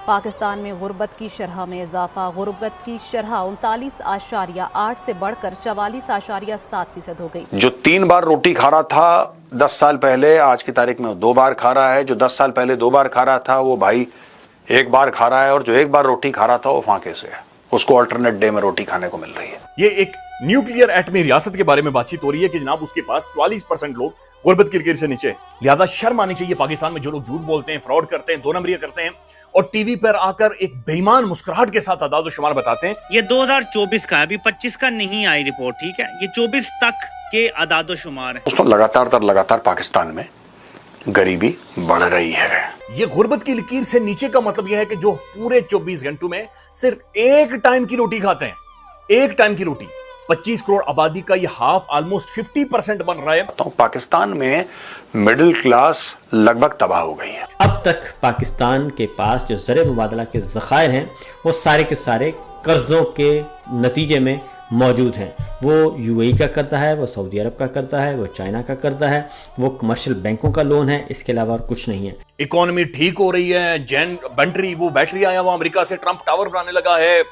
पाकिस्तान में गुर्बत की शरह में इजाफा। गुर्बत की शरह 39.8 से बढ़कर 44.7% हो गई। जो 3 बार रोटी खा रहा था 10 साल पहले, आज की तारीख में 2 बार खा रहा है। जो 10 साल पहले 2 बार खा रहा था वो भाई 1 बार खा रहा है, और जो 1 बार रोटी खा रहा था वो फांके से है, उसको अल्टरनेट डे में रोटी खाने को मिल रही है। ये एक न्यूक्लियर एटमी रियासत के बारे में बातचीत हो रही है कि जनाब उसके पास 44% लोग गुर्बत की लकीर से नीचे। लिहाजा शर्म आनी चाहिए पाकिस्तान में जो लोग झूठ बोलते हैं, फ्रॉड करते हैं, 2 नंबरियां करते हैं और टीवी पर आकर एक बेईमान मुस्कुराहट के साथ आदाद शुमार बताते हैं। ये 2024 का है, अभी 25 का नहीं आई रिपोर्ट, ठीक है। ये 24 तक के आदाद शुमार है। दोस्तों, लगातार पाकिस्तान में गरीबी बढ़ रही है। ये गुर्बत की लकीर से नीचे का मतलब यह है कि जो पूरे 24 घंटों में सिर्फ एक टाइम की रोटी खाते हैं, एक टाइम की रोटी। 25 करोड़ आबादी का ये हाफ, ऑलमोस्ट 50% बन रहा है। तो पाकिस्तान में मिडिल क्लास लगभग तबाह हो गई है। अब तक पाकिस्तान के पास जो ज़र मुबादला के ज़खायर हैं वो सारे के सारे कर्ज़ों के नतीजे में मौजूद हैं। वो यूएई का करता है, वो सऊदी अरब का करता है, वो चाइना का करता है, वो कमर्शियल बैंकों का लोन है, इसके अलावा और कुछ नहीं है। इकोनॉमी ठीक हो रही है। बैटरी आया वो अमेरिका से, ट्रंप टावर बनाने लगा है,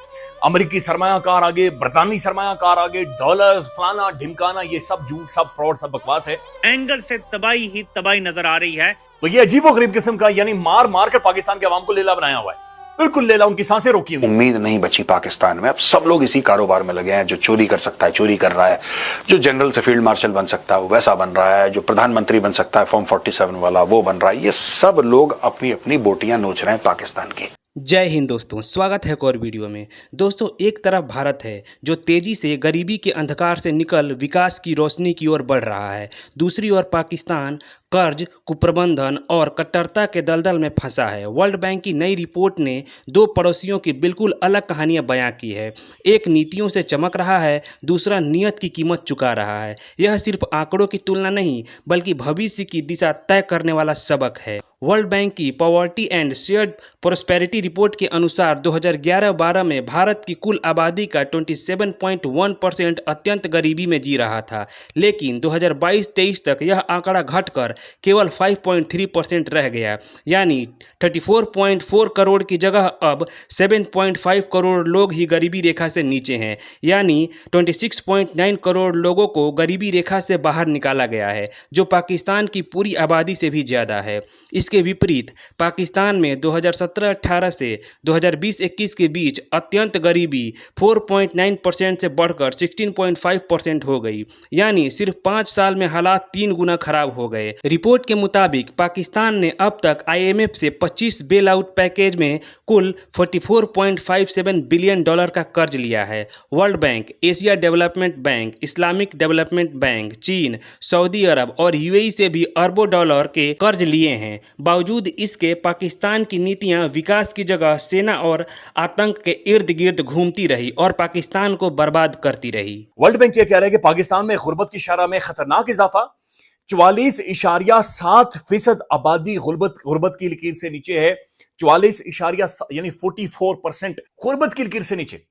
अमेरिकी सरमायाकार आगे, बरतानी सरमायाकार आगे, डॉलर्स फलाना ढिमकाना, ये सब झूठ, सब फ्रॉड, सब बकवास है। एंगल से तबाही ही तबाही नजर आ रही है। तो ये अजीबोगरीब किस्म का, यानी मार मार कर पाकिस्तान के अवाम को लेला बनाया हुआ है, बिल्कुल लेला, उनकी सांसें रोकी हुई। उम्मीद नहीं बची पाकिस्तान में। अब सब लोग इसी कारोबार में लगे हैं। जो चोरी कर सकता है चोरी कर रहा है, जो जनरल से फील्ड मार्शल बन सकता है वो वैसा बन रहा है, जो प्रधानमंत्री बन सकता है फॉर्म 47 वाला वो बन रहा है। ये सब लोग अपनी अपनी बोटियां नोच रहे हैं पाकिस्तान की। जय हिंद दोस्तों, स्वागत है एक और वीडियो में। दोस्तों, एक तरफ भारत है जो तेज़ी से गरीबी के अंधकार से निकल विकास की रोशनी की ओर बढ़ रहा है। दूसरी ओर पाकिस्तान कर्ज, कुप्रबंधन और कट्टरता के दलदल में फंसा है। वर्ल्ड बैंक की नई रिपोर्ट ने 2 पड़ोसियों की बिल्कुल अलग कहानियां बयां की है। एक नीतियों से चमक रहा है, दूसरा नियत की कीमत चुका रहा है। यह सिर्फ आंकड़ों की तुलना नहीं बल्कि भविष्य की दिशा तय करने वाला सबक है। वर्ल्ड बैंक की poverty and shared prosperity report के अनुसार 2011-12 में भारत की कुल आबादी का 27.1% अत्यंत गरीबी में जी रहा था, लेकिन 2022-23 तक यह आंकड़ा घटकर केवल 5.3% रह गया। यानी 34.4 करोड़ की जगह अब 7.5 करोड़ लोग ही गरीबी रेखा से नीचे हैं। यानी 26.9 करोड़ लोगों को गरीबी रेखा से बाहर निकाला गया है, जो पाकिस्तान की पूरी आबादी से भी ज़्यादा है। इसके विपरीत पाकिस्तान में 2017-18 से 2020-21 के बीच अत्यंत गरीबी 4.9% से बढ़कर 16.5% हो गई। यानी सिर्फ 5 साल में हालात 3 गुना खराब हो गए। रिपोर्ट के मुताबिक पाकिस्तान ने अब तक IMF से 25 बेल आउट पैकेज में कुल $44.57 बिलियन का कर्ज लिया है। World bank, Asia development bank, Islamic development bank, चीन, सऊदी अरब और UAE से भी अरबों डॉलर के कर्ज लिए हैं। बावजूद इसके पाकिस्तान की नीतियां विकास की जगह सेना और आतंक के इर्द गिर्द घूमती रही और पाकिस्तान को बर्बाद करती रही। वर्ल्ड बैंक ये कह रहा है कि पाकिस्तान में गुर्बत की शरह में खतरनाक इजाफा। 44.7% आबादी गुर्बत की लकीर से नीचे है। 44 यानी 44% गुर्बत की लकीर से नीचे।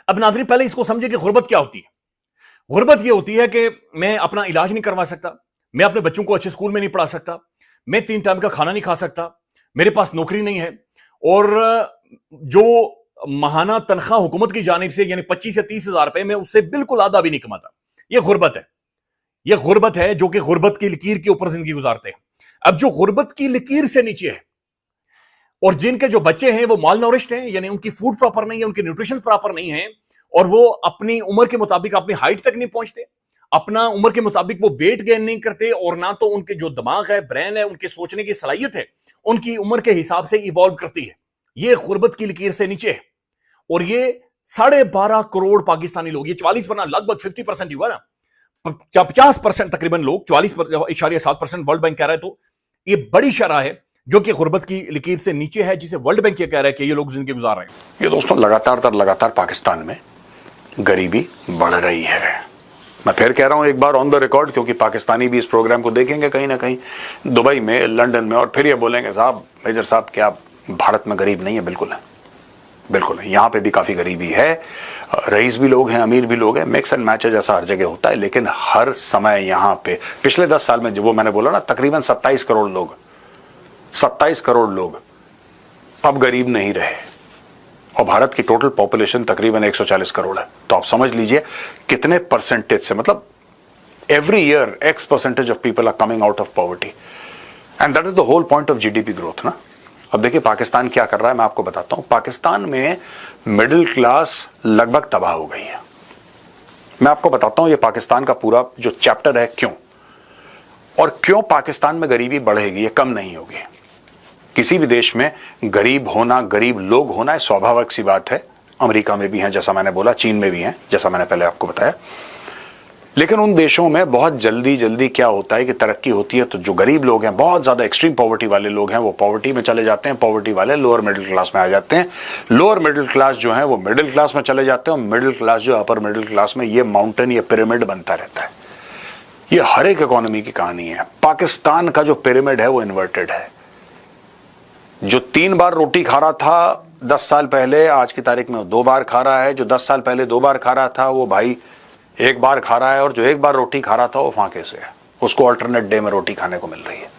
अब नाज़रीन, पहले इसको समझे कि गुर्बत क्या होती है। गुर्बत यह होती है कि मैं अपना इलाज नहीं करवा सकता, मैं अपने बच्चों को अच्छे स्कूल में नहीं पढ़ा सकता, मैं 3 टाइम का खाना नहीं खा सकता, मेरे पास नौकरी नहीं है, और जो माहाना तनख्वाह हुकूमत की जानिब से यानी 25 से 30 हज़ार रुपए में उससे बिल्कुल आधा भी नहीं कमाता। यह गुर्बत है। यह गुर्बत है जो कि गुर्बत की लकीर के ऊपर जिंदगी गुजारते हैं। अब जो गुर्बत की लकीर से नीचे है और जिनके जो बच्चे हैं वो माल नौरिश्ड हैं, यानी उनकी फूड प्रॉपर नहीं है, उनकी न्यूट्रिशन प्रॉपर नहीं है, और वो अपनी उम्र के मुताबिक अपनी हाइट तक नहीं पहुंचते, अपना उम्र के मुताबिक वो वेट गेन नहीं करते, और ना तो उनके जो दिमाग है, ब्रेन है, उनके सोचने की सलाहियत है उनकी उम्र के हिसाब से इवॉल्व करती है। ये गुर्बत की लकीर से नीचे है। और ये 12.5 करोड़ पाकिस्तानी लोग, ये 44 पर ना लगभग 50% हुआ ना, 50% तकरीबन लोग, 44.7% वर्ल्ड बैंक कह रहा है। तो ये बड़ी शरह है जो कि गुर्बत की लकीर से नीचे है, जिसे वर्ल्ड बैंक ये कह रहा है कि ये लोग जिंदगी गुजार रहे हैं। ये दोस्तों, लगातार पाकिस्तान में गरीबी बढ़ रही है। मैं फिर कह रहा हूं एक बार ऑन द रिकॉर्ड, क्योंकि पाकिस्तानी भी इस प्रोग्राम को देखेंगे कहीं ना कहीं, दुबई में, लंदन में, और फिर ये बोलेंगे साहब, मेजर साहब, क्या भारत में गरीब नहीं है? बिल्कुल है, बिल्कुल है। यहाँ पे भी काफी गरीबी है, रईस भी लोग हैं, अमीर भी लोग हैं, मिक्स एंड मैच जैसा हर जगह होता है। लेकिन हर समय यहाँ पे पिछले 10 साल में, जो वो मैंने बोला ना, तकरीबन 27 करोड़ लोग अब गरीब नहीं रहे और भारत की टोटल पॉपुलेशन तकरीबन 140 करोड़ है। तो आप समझ लीजिए कितने परसेंटेज से, मतलब every year X percentage of people are coming out of poverty and that is the whole point of GDP growth ना। अब देखिए पाकिस्तान क्या कर रहा है, मैं आपको बताता हूं। पाकिस्तान में मिडिल क्लास लगभग तबाह हो गई है। मैं आपको बताता हूं ये पाकिस्तान का पूरा जो चैप्टर है क्यों, और क्यों पाकिस्तान में गरीबी बढ़ेगी, ये कम नहीं होगी। किसी भी देश में गरीब होना, गरीब लोग होना स्वाभाविक सी बात है। अमेरिका में भी हैं जैसा मैंने बोला, चीन में भी हैं जैसा मैंने पहले आपको बताया। लेकिन उन देशों में बहुत जल्दी क्या होता है कि तरक्की होती है तो जो गरीब लोग हैं, बहुत ज्यादा एक्सट्रीम पॉवर्टी वाले लोग हैं, वो पॉवर्टी में चले जाते हैं। पॉवर्टी वाले लोअर मिडिल क्लास में आ जाते हैं। लोअर मिडिल क्लास जो है वो मिडिल क्लास में चले जाते हैं और मिडिल क्लास जो अपर मिडिल क्लास में, ये माउंटेन, ये पिरामिड बनता रहता है। ये हर एक इकोनॉमी की कहानी है। पाकिस्तान का जो पिरामिड है वो इन्वर्टेड है। जो 3 बार रोटी खा रहा था 10 साल पहले, आज की तारीख में 2 बार खा रहा है। जो 10 साल पहले 2 बार खा रहा था वो भाई 1 बार खा रहा है, और जो 1 बार रोटी खा रहा था वो फांके से है, उसको अल्टरनेट डे में रोटी खाने को मिल रही है।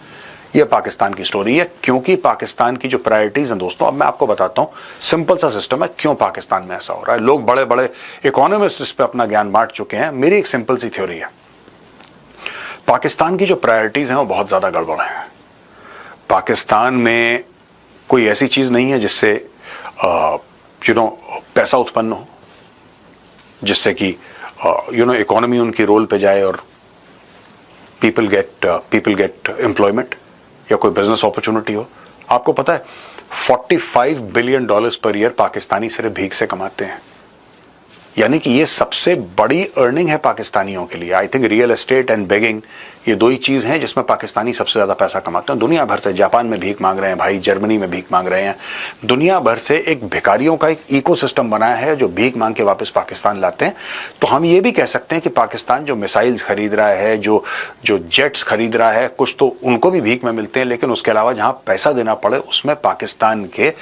ये पाकिस्तान की स्टोरी है, क्योंकि पाकिस्तान की जो प्रायोरिटीज हैं दोस्तों, अब मैं आपको बताता हूं सिंपल सा सिस्टम है क्यों पाकिस्तान में ऐसा हो रहा है। लोग बड़े बड़े इकोनॉमिस्ट इस पे अपना ज्ञान बांट चुके हैं। मेरी एक सिंपल सी थ्योरी है, पाकिस्तान की जो प्रायोरिटीज हैं वो बहुत ज्यादा गड़बड़ है। पाकिस्तान में कोई ऐसी चीज नहीं है जिससे पैसा उत्पन्न हो, जिससे कि इकोनॉमी उनकी रोल पे जाए और पीपल गेट एम्प्लॉयमेंट या कोई बिजनेस अपॉर्चुनिटी हो। आपको पता है $45 बिलियन पर ईयर पाकिस्तानी सिर्फ भीख से कमाते हैं, यानी कि ये सबसे बड़ी अर्निंग है पाकिस्तानियों के लिए। I think real estate and begging, ये 2 ही चीज हैं जिसमें पाकिस्तानी सबसे ज्यादा पैसा कमाते हैं। दुनिया भर से, जापान में भीख मांग रहे हैं भाई, जर्मनी में भीख मांग रहे हैं। दुनिया भर से एक भिखारियों का एक इकोसिस्टम बनाया है जो भीख मांग के वापस पाकिस्तान लाते हैं। तो हम ये भी कह सकते हैं कि पाकिस्तान जो मिसाइल्स खरीद रहा है, जो जेट्स खरीद रहा है, कुछ तो उनको भी भीख में मिलते हैं, लेकिन उसके अलावा जहां पैसा देना पड़े उसमें पाकिस्तान के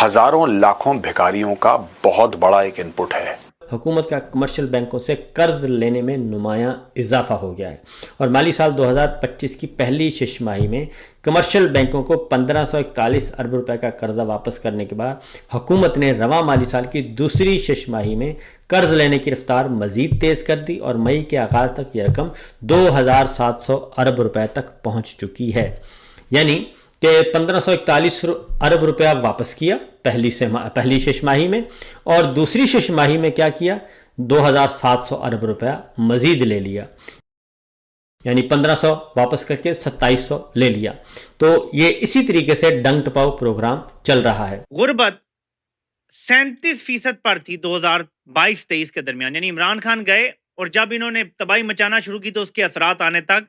हजारों लाखों भिखारियों का बहुत बड़ा एक इनपुट है। हुकूमत का कमर्शियल बैंकों से कर्ज लेने में नुमायां इजाफा हो गया है और माली साल 2025 की पहली छमाही में कमर्शियल बैंकों को 1541 अरब रुपए का कर्जा वापस करने के बाद हुकूमत ने रवां माली साल की दूसरी छमाही में कर्ज लेने की रफ्तार मजीद तेज कर दी और मई के आगाज तक यह रकम 2700 अरब रुपए तक पहुंच चुकी है। यानी कि 1541 अरब रुपया वापस किया पहली छमाही में, और दूसरी छमाही में क्या किया, 2700 अरब रुपया मजीद ले लिया, यानी 1500 वापस करके 2700 ले लिया। तो ये इसी तरीके से डंक टपाओ प्रोग्राम चल रहा है। गुर्बत 37% पर थी 2022-23 के दरमियान, यानी इमरान खान गए और जब इन्होंने तबाही मचाना शुरू की तो उसके असरात आने तक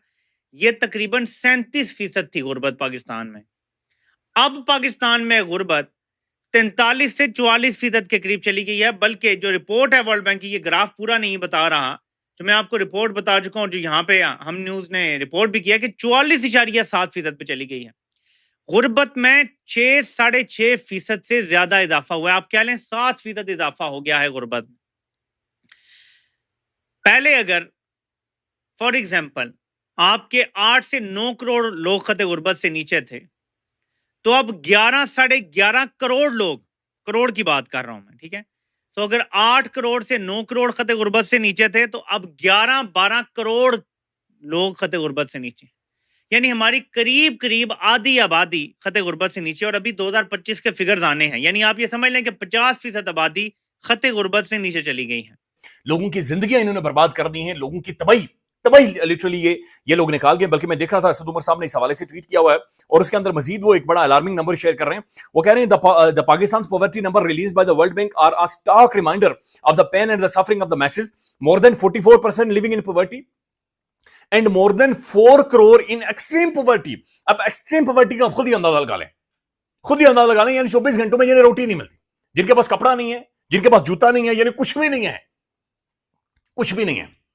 ये तकरीबन 37% थी गुर्बत पाकिस्तान में। अब पाकिस्तान में गुर्बत 43 से 44% के करीब चली गई है। बल्कि जो रिपोर्ट है वर्ल्ड बैंक की, ये ग्राफ पूरा नहीं बता रहा, तो मैं आपको रिपोर्ट बता चुका हूं, जो यहाँ पे हम न्यूज ने रिपोर्ट भी किया कि 44.7% पे चली गई है। गुर्बत में 6-6.5% से ज्यादा इजाफा हुआ है। आप कह लें 7% इजाफा हो गया है गुर्बत में। पहले अगर फॉर एग्जाम्पल आपके 8 से 9 करोड़ लोग खते गुर्बत से नीचे थे, तो अब 11-11.5 करोड़ लोग, करोड़ की बात कर रहा हूं मैं, ठीक है। तो अगर 8 करोड़ से 9 करोड़ खते गुर्बत से नीचे थे, तो अब 11-12 करोड़ लोग खते गुर्बत से नीचे, यानी हमारी करीब करीब आधी आबादी खते गुर्बत से नीचे। और अभी 2025 के फिगर्स आने हैं, यानी आप ये समझ लें कि 50% आबादी खते गुर्बत से नीचे चली गई है। लोगों की जिंदगियां इन्होंने बर्बाद कर दी हैं, लोगों की तबाही लिटरली ये लोग निकाल गए। बल्कि मैं देख रहा था असद उमर साहब ने इस हवाले से ट्वीट किया हुआ है और उसके अंदर मजीद वो एक बड़ा अलार्मिंग नंबर शेयर कर रहे हैं। वो कह रहे हैं the Pakistan poverty number release by the world bank are a stark reminder of the pain and the suffering of the masses. More than 44% living in poverty and more than 4 crore in extreme poverty. अब extreme poverty का खुद ही अंदाजा लगा लें, यानी 24 घंटों में जिन्हें रोटी नहीं मिलती, जिनके पास कपड़ा नहीं है, जिनके पास जूता नहीं है, यानी कुछ भी नहीं है।